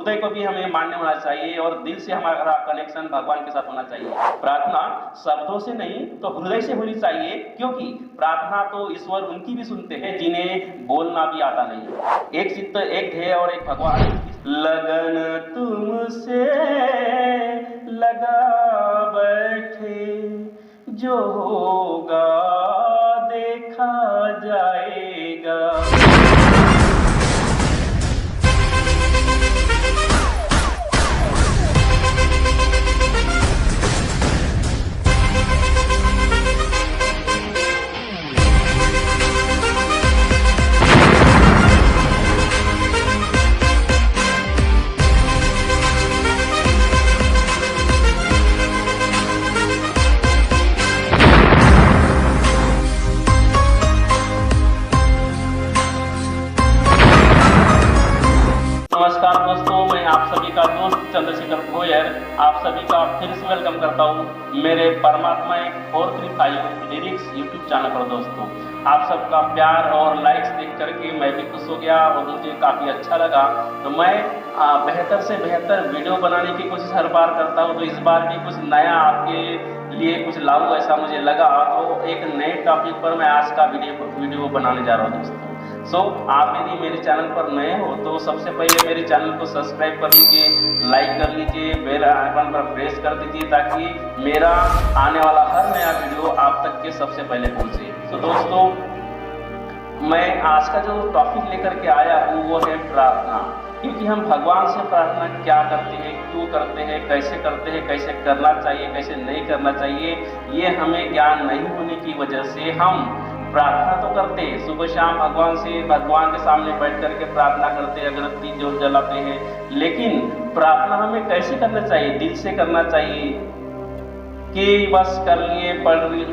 हृदय को भी हमें मान्य होना चाहिए और दिल से हमारा कनेक्शन भगवान के साथ होना चाहिए। प्रार्थना शब्दों से नहीं तो हृदय से होनी चाहिए, क्योंकि प्रार्थना तो ईश्वर उनकी भी सुनते हैं जिन्हें बोलना भी आता नहीं। एक चित्त, एक ध्येय और एक भगवान। लगन तुमसे लगा बैठे, जो होगा देखा जाएगा। नमस्कार दोस्तों, मैं आप सभी का दोस्त चंद्रशेखर भोयर आप सभी का फिर से वेलकम करता हूं मेरे परमात्मा 435 लिरिक्स यूट्यूब चैनल पर। दोस्तों, आप सबका प्यार और लाइक्स देख करके मैं भी खुश हो गया और मुझे काफ़ी अच्छा लगा। तो मैं बेहतर से बेहतर वीडियो बनाने की कोशिश हर बार करता हूं, तो इस बार भी कुछ नया आपके लिए कुछ लाऊं ऐसा मुझे लगा। तो एक नए टॉपिक पर मैं आज का वीडियो बनाने जा रहा हूँ दोस्तों। आप यदि मेरे चैनल पर नए हो तो सबसे पहले मेरे चैनल को सब्सक्राइब कर लीजिए, लाइक कर लीजिए, बेल आइकन पर प्रेस कर दीजिए ताकि मेरा आने वाला हर नया वीडियो आप तक के सबसे पहले पहुंचे। तो दोस्तों, मैं आज का जो टॉपिक लेकर के आया हूँ वो है प्रार्थना। क्योंकि हम भगवान से प्रार्थना क्या करते हैं, क्यों करते हैं, कैसे करते हैं, कैसे करना चाहिए, कैसे नहीं करना चाहिए, ये हमें ज्ञान नहीं होने की वजह से हम प्रार्थना तो करते हैं, सुबह शाम भगवान के सामने बैठ करके प्रार्थना करते हैं, अगरबत्ती जो जलाते हैं। लेकिन प्रार्थना हमें कैसे करना चाहिए? दिल से करना चाहिए कि बस कर लिए,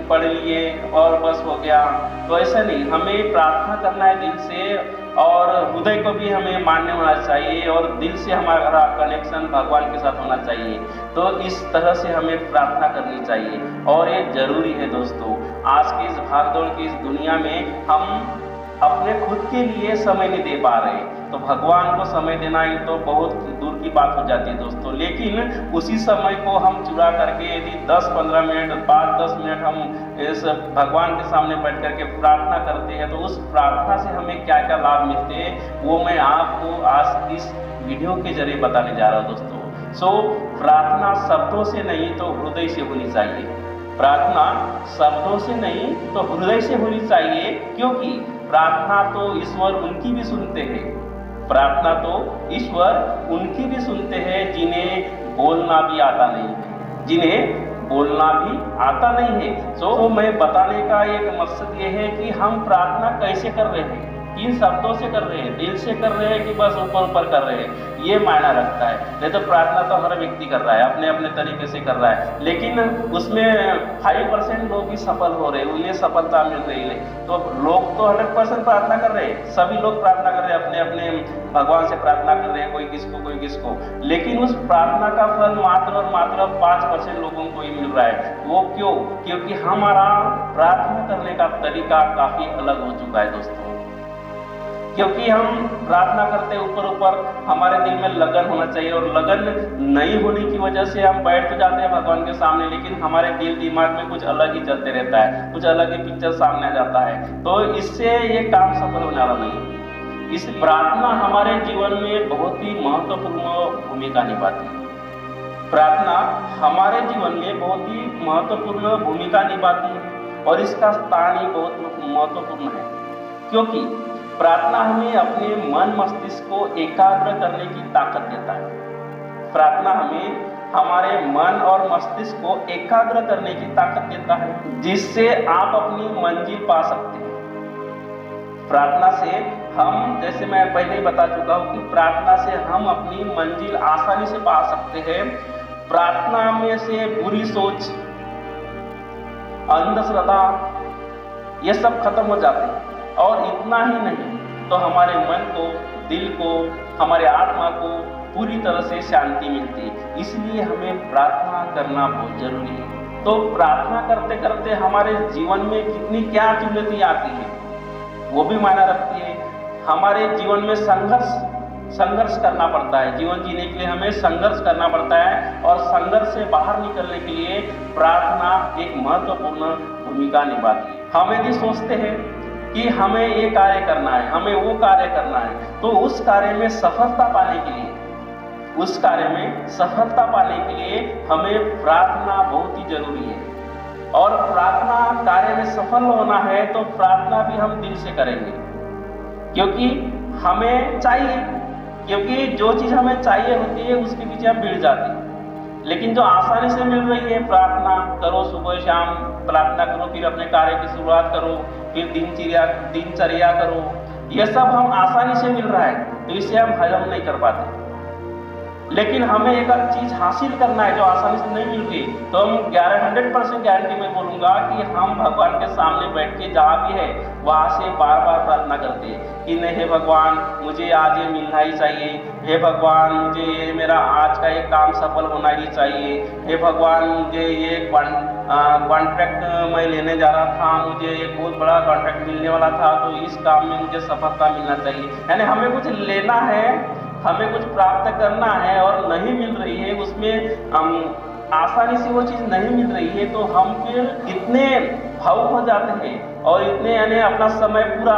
पढ़ लिए और बस हो गया, तो ऐसा नहीं। हमें प्रार्थना करना है दिल से और हृदय को भी हमें मान्य होना चाहिए और दिल से हमारा कनेक्शन भगवान के साथ होना चाहिए। तो इस तरह से हमें प्रार्थना करनी चाहिए और ये जरूरी है दोस्तों। आज की इस भागदौड़ की इस दुनिया में हम अपने खुद के लिए समय नहीं दे पा रहे, तो भगवान को समय देना ही तो बहुत दूर की बात हो जाती है दोस्तों। लेकिन उसी समय को हम चुरा करके यदि 10-15 मिनट, 5-10 मिनट हम इस भगवान के सामने बैठ करके प्रार्थना करते हैं, तो उस प्रार्थना से हमें क्या क्या लाभ मिलते हैं वो मैं आपको आज इस वीडियो के जरिए बताने जा रहा हूँ दोस्तों। प्रार्थना शब्दों से नहीं तो हृदय से होनी चाहिए। प्रार्थना शब्दों से नहीं तो हृदय से होनी चाहिए, क्योंकि प्रार्थना तो ईश्वर उनकी भी सुनते हैं। प्रार्थना तो ईश्वर उनकी भी सुनते हैं जिन्हें बोलना भी आता नहीं है, जिन्हें बोलना भी आता नहीं है। तो मैं बताने का एक मकसद ये है कि हम प्रार्थना कैसे कर रहे हैं, किन शब्दों से कर रहे हैं, दिल से कर रहे हैं कि बस ऊपर ऊपर कर रहे हैं, ये मायना रखता है। नहीं तो प्रार्थना तो हर व्यक्ति कर रहा है, अपने अपने तरीके से कर रहा है, लेकिन उसमें 5% लोग ही सफल हो रहे हैं, उन्हें सफलता मिल रही है। तो लोग तो 100% प्रार्थना कर रहे हैं, सभी लोग प्रार्थना कर रहे हैं, अपने अपने भगवान से प्रार्थना कर रहे हैं, कोई किसको, लेकिन उस प्रार्थना का फल मात्र और मात्र 5% लोगों को ही मिल रहा है। वो क्यों? क्योंकि हमारा प्रार्थना करने का तरीका काफी अलग हो चुका है दोस्तों। क्योंकि हम प्रार्थना करते ऊपर हमारे दिल में लगन होना चाहिए, और लगन नहीं होने की वजह से हम बैठ तो जाते हैं भगवान के सामने, लेकिन हमारे दिल दिमाग में कुछ अलग ही चलते रहता है, कुछ अलग ही पिक्चर सामने आ जाता है। तो इससे ये काम सफल होने वाला नहीं। इस प्रार्थना हमारे जीवन में बहुत ही महत्वपूर्ण भूमिका निभाती है। प्रार्थना हमारे जीवन में बहुत ही महत्वपूर्ण भूमिका निभाती है और इसका स्थान ही बहुत महत्वपूर्ण है, क्योंकि प्रार्थना हमें अपने मन मस्तिष्क को एकाग्र करने की ताकत देता है। प्रार्थना हमें हमारे मन और मस्तिष्क को एकाग्र करने की ताकत देता है, जिससे आप अपनी मंजिल पा सकते हैं। प्रार्थना से हम, जैसे मैं पहले ही बता चुका हूँ कि प्रार्थना से हम अपनी मंजिल आसानी से पा सकते हैं। प्रार्थना में से बुरी सोच, अंधश्रद्धा, ये सब खत्म हो जाते हैं। और इतना ही नहीं तो हमारे मन को, दिल को, हमारे आत्मा को पूरी तरह से शांति मिलती है। इसलिए हमें प्रार्थना करना बहुत जरूरी है। तो प्रार्थना करते करते हमारे जीवन में कितनी क्या चुनौती आती है वो भी मायना रखती है। हमारे जीवन में संघर्ष संघर्ष करना पड़ता है। जीवन जीने के लिए हमें संघर्ष करना पड़ता है और संघर्ष से बाहर निकलने के लिए प्रार्थना एक महत्वपूर्ण भूमिका निभाती है। हम यदि सोचते हैं कि हमें ये कार्य करना है, हमें वो कार्य करना है, तो उस कार्य में सफलता पाने के लिए हमें प्रार्थना बहुत ही जरूरी है। और प्रार्थना कार्य में सफल होना है तो प्रार्थना भी हम दिल से करेंगे, क्योंकि हमें चाहिए, क्योंकि जो चीज हमें चाहिए होती है उसके पीछे हम भिड़ जाते हैं। लेकिन जो आसानी से मिल रही है, प्रार्थना करो, सुबह शाम प्रार्थना करो, फिर अपने कार्य की शुरुआत करो, फिर दिनचर्या करो, यह सब हम आसानी से मिल रहा है तो इसे हम हजम नहीं कर पाते। लेकिन हमें एक चीज हासिल करना है जो आसानी से नहीं मिल रही, तो हम 100% गारंटी में बोलूंगा कि हम भगवान के सामने बैठ के जहाँ भी है वहां से बार बार प्रार्थना करते हैं कि नहीं, हे भगवान मुझे आज ये मिलना ही चाहिए, हे भगवान मुझे ये मेरा आज का एक काम सफल होना ही चाहिए, हे भगवान मुझे ये कॉन्ट्रैक्ट मैं लेने जा रहा था, मुझे एक बहुत बड़ा कॉन्ट्रैक्ट मिलने वाला था, तो इस काम में मुझे सफलता मिलना चाहिए। यानी हमें कुछ लेना है, हमें कुछ प्राप्त करना है और नहीं मिल रही है, उसमें आसानी से वो चीज़ नहीं मिल रही है, तो हम फिर इतने भावुक हो जाते हैं और इतने यानी अपना समय पूरा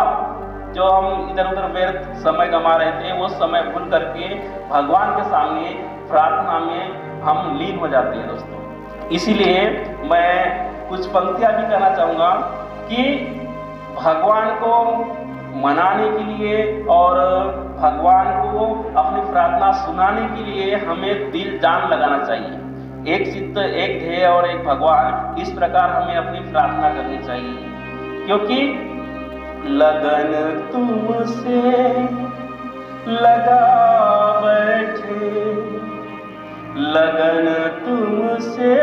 जो हम इधर उधर व्यर्थ समय गंवा रहे थे वो समय भूल करके भगवान के सामने प्रार्थना में हम लीन हो जाते हैं दोस्तों। इसीलिए मैं कुछ पंक्तियाँ भी कहना चाहूँगा कि भगवान को मनाने के लिए और भगवान को अपनी प्रार्थना सुनाने के लिए हमें दिल जान लगाना चाहिए। एक चित्त, एक ध्येय और एक भगवान, इस प्रकार हमें अपनी प्रार्थना करनी चाहिए, क्योंकि लगन तुमसे लगा बैठे, लगन तुमसे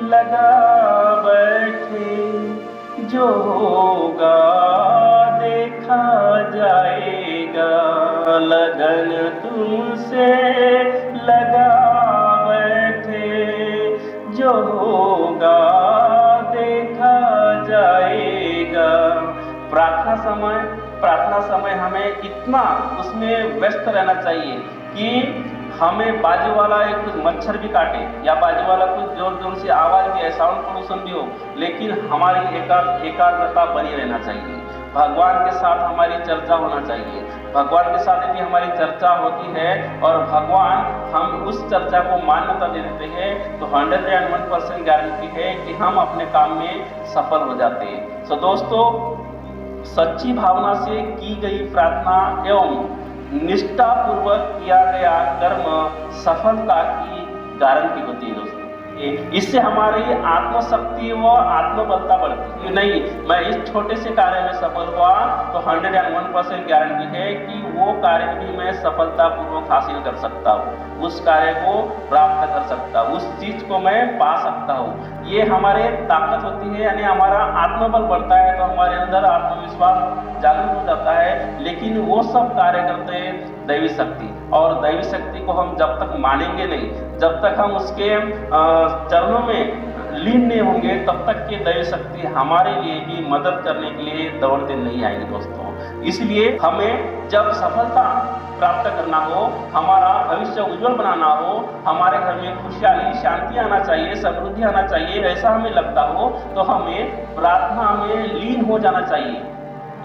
लगा बैठे, जो होगा देखा जाएगा, लगन तुमसे लगा बैठे, जो होगा देखा जाएगा। प्रार्थना समय हमें इतना उसमें व्यस्त रहना चाहिए कि हमें बाजू वाला एक कुछ मच्छर भी काटे या बाजू वाला कुछ जोर जोर से आवाज भी है, साउंड पोल्यूशन भी हो, लेकिन हमारी एकाग्रता बनी रहना चाहिए। भगवान के साथ हमारी चर्चा होना चाहिए। भगवान के साथ यदि हमारी चर्चा होती है और भगवान हम उस चर्चा को मान्यता दे देते हैं तो 101% गारंटी है कि हम अपने काम में सफल हो जाते हैं। तो दोस्तों, सच्ची भावना से की गई प्रार्थना एवं निष्ठापूर्वक किया गया कर्म सफलता की गारंटी होती है दोस्तों। इससे हमारी आत्मशक्ति व आत्मबलता बढ़ती है। नहीं, मैं इस छोटे से कार्य में सफल हुआ तो 101% गारंटी है कि वो कार्य भी मैं सफलतापूर्वक हासिल कर सकता हूँ, उस कार्य को प्राप्त कर सकता हूँ, उस चीज को मैं पा सकता हूँ। ये हमारे ताकत होती है, यानी हमारा आत्मबल बढ़ता है तो हमारे अंदर आत्मविश्वास जागरूक हो जाता है। लेकिन वो सब कार्य करते हैं दैवी शक्ति, और दैवी शक्ति को हम जब तक मानेंगे नहीं, जब तक हम उसके चरणों में लीन नहीं होंगे, तब तक की दैवी शक्ति हमारे लिए भी मदद करने के लिए दौड़ते नहीं आएंगे दोस्तों। इसलिए हमें जब सफलता प्राप्त करना हो, हमारा भविष्य उज्जवल बनाना हो, हमारे घर में खुशहाली शांति आना चाहिए, समृद्धि आना चाहिए, ऐसा हमें लगता हो तो हमें प्रार्थना में लीन हो जाना चाहिए,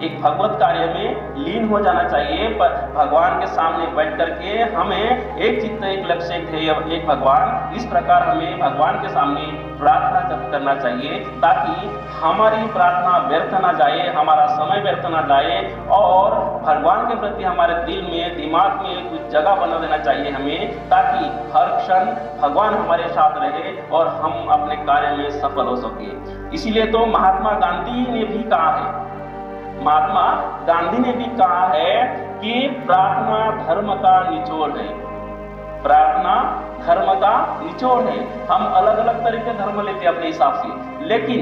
एक भगवत कार्य में लीन हो जाना चाहिए। पर भगवान के सामने बैठ करके हमें एक चित्त, एक लक्ष्य, एक ध्येय, एक भगवान, इस प्रकार हमें भगवान के सामने प्रार्थना करना चाहिए ताकि हमारी प्रार्थना व्यर्थ ना जाए, हमारा समय व्यर्थ ना जाए, और भगवान के प्रति हमारे दिल में, दिमाग में कुछ जगह बना देना चाहिए हमें, ताकि हर क्षण भगवान हमारे साथ रहे और हम अपने कार्य में सफल हो सके। इसीलिए तो महात्मा गांधी ने भी कहा है, महात्मा गांधी ने भी कहा है कि प्रार्थना धर्म का निचोड़ है, प्रार्थना धर्म का निचोड़ है। हम अलग अलग तरह के धर्म लेते हैं अपने हिसाब से, लेकिन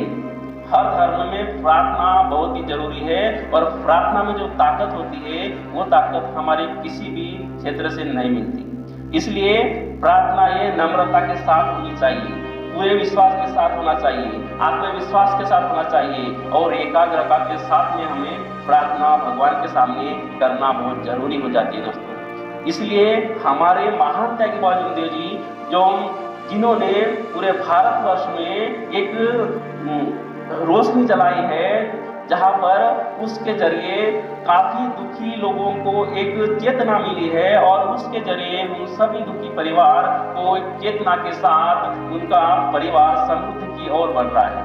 हर धर्म में प्रार्थना बहुत ही जरूरी है, और प्रार्थना में जो ताकत होती है वो ताकत हमारे किसी भी क्षेत्र से नहीं मिलती। इसलिए प्रार्थना ये नम्रता के साथ होनी चाहिए, पूरे विश्वास के साथ होना चाहिए, आत्मविश्वास के साथ होना चाहिए और एकाग्रता के साथ में हमें प्रार्थना भगवान के सामने करना बहुत जरूरी हो जाती है दोस्तों। इसलिए हमारे महान त्यागी देव जी जो जिन्होंने पूरे भारतवर्ष में एक रोशनी जलाई है, जहां पर उसके जरिए काफी दुखी लोगों को एक चेतना मिली है और उसके जरिए उन सभी दुखी परिवार को एक चेतना के साथ उनका परिवार समृद्धि की ओर बढ़ रहा है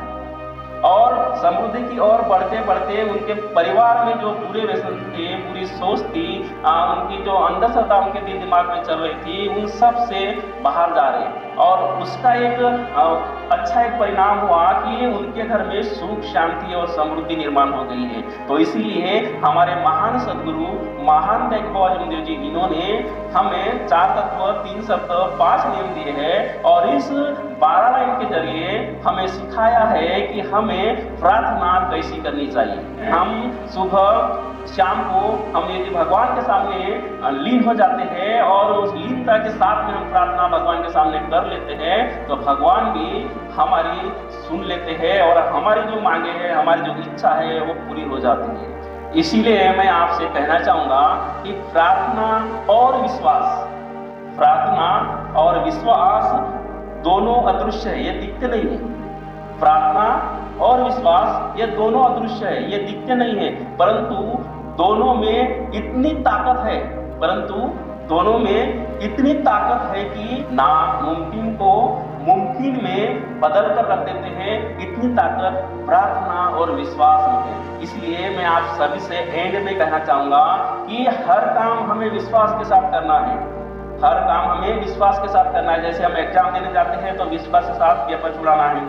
और समृद्धि की ओर बढ़ते बढ़ते उनके परिवार में जो बुरे व्यसन थे, बुरी सोच थी, उनकी जो अंधश्रद्धा उनके दिल दिमाग में चल रही थी, उन सब से बाहर जा रहे और उसका एक अच्छा एक परिणाम हुआ कि उनके घर में सुख शांति और समृद्धि निर्माण हो गई है। तो इसीलिए हमारे महान सदगुरु महान त्यागी देव जी इन्होंने हमें 4 तत्व 3 सत्व 5 नियम दिए हैं और इस 12 लाइन के जरिए हमें सिखाया है कि हमें प्रार्थना कैसी करनी चाहिए। हम सुबह शाम को हम यदि भगवान के सामने लीन हो जाते हैं और उस लीनता के साथ में हम प्रार्थना भगवान के सामने कर लेते हैं तो भगवान भी हमारी सुन लेते हैं और हमारी जो मांगे हैं, हमारी जो इच्छा है वो पूरी हो जाती है। इसीलिए मैं आपसे कहना चाहूँगा कि प्रार्थना और विश्वास दोनों अदृश्य है, ये दिखते नहीं है। प्रार्थना और विश्वास ये दोनों अदृश्य है, ये दिखते नहीं है, परंतु दोनों में इतनी ताकत है कि नामुमकिन को मुमकिन में बदल कर रख देते हैं। इतनी ताकत प्रार्थना और विश्वास में है। इसलिए मैं आप सभी से एंड में कहना चाहूँगा कि हर काम हमें विश्वास के साथ करना है। हर काम हमें विश्वास के साथ करना है। जैसे हम एग्जाम देने जाते हैं तो विश्वास के साथ पेपर छुड़ाना है।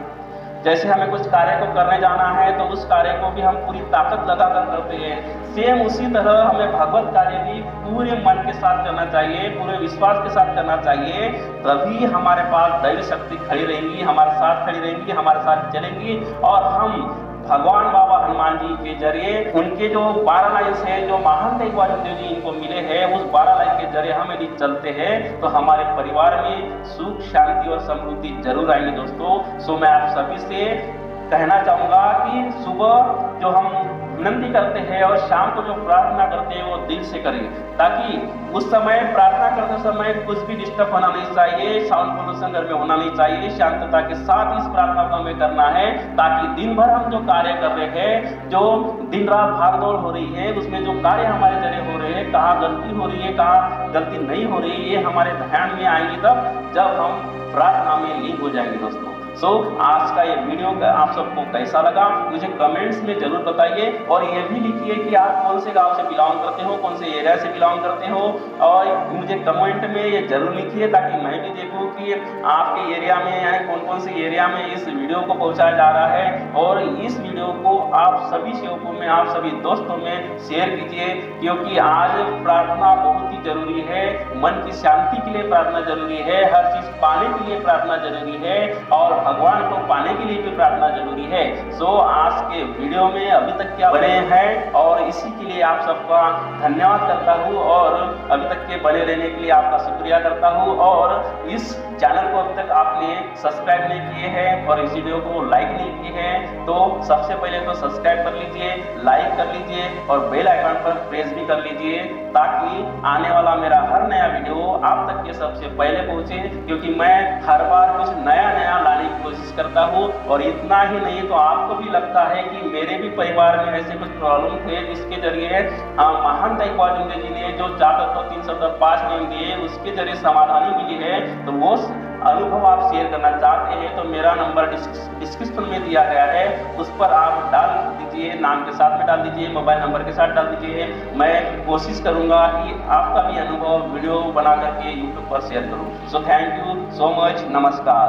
जैसे हमें कुछ कार्य को करने जाना है तो उस कार्य को भी हम पूरी ताकत लगा कर करते हैं। सेम उसी तरह हमें भगवत कार्य भी पूरे मन के साथ करना चाहिए, पूरे विश्वास के साथ करना चाहिए। तभी हमारे पास दैवी शक्ति खड़ी रहेंगी, हमारे साथ खड़ी रहेंगी, हमारे साथ चलेंगी और हम भगवान बाबा हनुमान जी के जरिए उनके जो 12 लाइन हैं, जो महान त्यागी देव जी इनको मिले हैं, उस 12 लाइन के जरिए हम यदि चलते हैं तो हमारे परिवार में सुख शांति और समृद्धि जरूर आएंगे दोस्तों। सो मैं आप सभी से कहना चाहूँगा कि सुबह जो हम विनती करते हैं और शाम को जो प्रार्थना करते हैं वो दिल से करें, ताकि उस समय प्रार्थना करते समय कुछ भी डिस्टर्ब होना नहीं चाहिए, साउंड पोल्यूशन घर में होना नहीं चाहिए। शांतता के साथ इस प्रार्थना को हमें करना है ताकि दिन भर हम जो कार्य कर रहे हैं, जो दिन रात भागदौड़ हो रही है, उसमें जो कार्य हमारे जरिए हो रहे हैं, कहाँ गलती हो रही है, कहाँ गलती नहीं हो रही है, ये हमारे ध्यान में आएंगी तब जब हम प्रार्थना में लीन हो जाएंगे दोस्तों। सो आज का ये वीडियो आप सबको कैसा लगा मुझे कमेंट्स में जरूर बताइए और ये भी लिखिए कि आप कौन से गांव से बिलोंग करते हो, कौन से एरिया से बिलोंग करते हो और मुझे कमेंट में ये जरूर लिखिए ताकि मैं भी देखूं कि आपके एरिया में या कौन से एरिया में इस वीडियो को पहुंचाया जा रहा है। और इस वीडियो को आप सभी सेवकों में, आप सभी दोस्तों में शेयर कीजिए, क्योंकि आज प्रार्थना बहुत ही जरूरी है। मन की शांति के लिए प्रार्थना जरूरी है, हर चीज पाने के लिए प्रार्थना जरूरी है और भगवान को पाने के लिए भी प्रार्थना जरूरी है। सो आज के वीडियो में अभी तक क्या बने हैं और इसी के लिए आप सबका धन्यवाद करता हूँ और अभी तक के बने रहने के लिए आपका शुक्रिया करता हूँ। और इस चैनल को अभी तक आपने सब्सक्राइब नहीं किए हैं और इस वीडियो को लाइक नहीं किए हैं तो सबसे पहले तो सब्सक्राइब कर लीजिए, लाइक कर लीजिए और बेल आइकन पर प्रेस भी कर लीजिए ताकि आने वाला मेरा हर नया वीडियो आप तक के सबसे पहले पहुंचे, क्योंकि मैं हर बार कुछ नया लाने की कोशिश करता हूँ। और इतना ही नहीं तो आपको भी लगता है कि मेरे भी परिवार में ऐसे कुछ प्रॉब्लम थे जिसके जरिए महान त्यागी देव जी ने जो 4 तत्व 3 सत्व 5 नियम दिए उसके जरिए समाधानी मिली है, तो वो अनुभव आप शेयर करना चाहते हैं तो मेरा नंबर डिस्क्रिप्शन में दिया गया है, उस पर आप डाल दीजिए, नाम के साथ में डाल दीजिए, मोबाइल नंबर के साथ डाल दीजिए। मैं कोशिश करूंगा कि आपका भी अनुभव वीडियो बना करके यूट्यूब पर शेयर करूं। So thank you so much, नमस्कार।